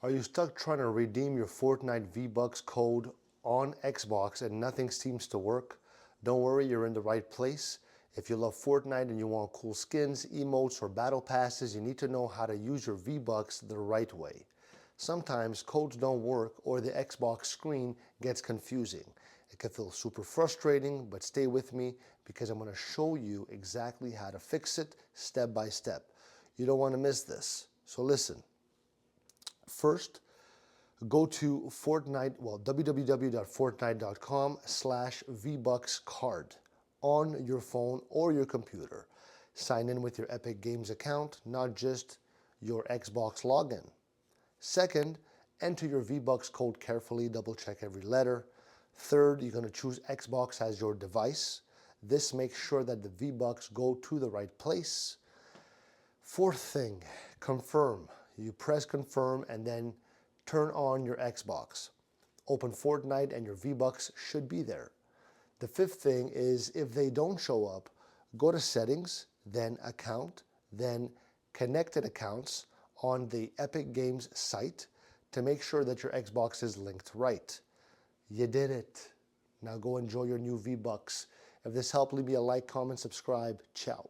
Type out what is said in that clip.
Are you stuck trying to redeem your Fortnite V-Bucks code on Xbox and nothing seems to work? Don't worry, you're in the right place. If you love Fortnite and you want cool skins, emotes, or battle passes, you need to know how to use your V-Bucks the right way. Sometimes codes don't work or the Xbox screen gets confusing. It can feel super frustrating, but stay with me because I'm going to show you exactly how to fix it step by step. You don't want to miss this. So listen. First, go to www.fortnite.com/VBucksCard on your phone or your computer. Sign in with your Epic Games account, not just your Xbox login. Second, enter your V-Bucks code carefully, double check every letter. Third, you're going to choose Xbox as your device. This makes sure that the V-Bucks go to the right place. Fourth thing, confirm. You press confirm and then turn on your Xbox. Open Fortnite and your V-Bucks should be there. The fifth thing is if they don't show up, go to settings, then account, then connected accounts on the Epic Games site to make sure that your Xbox is linked right. You did it. Now go enjoy your new V-Bucks. If this helped, leave me a like, comment, subscribe. Ciao.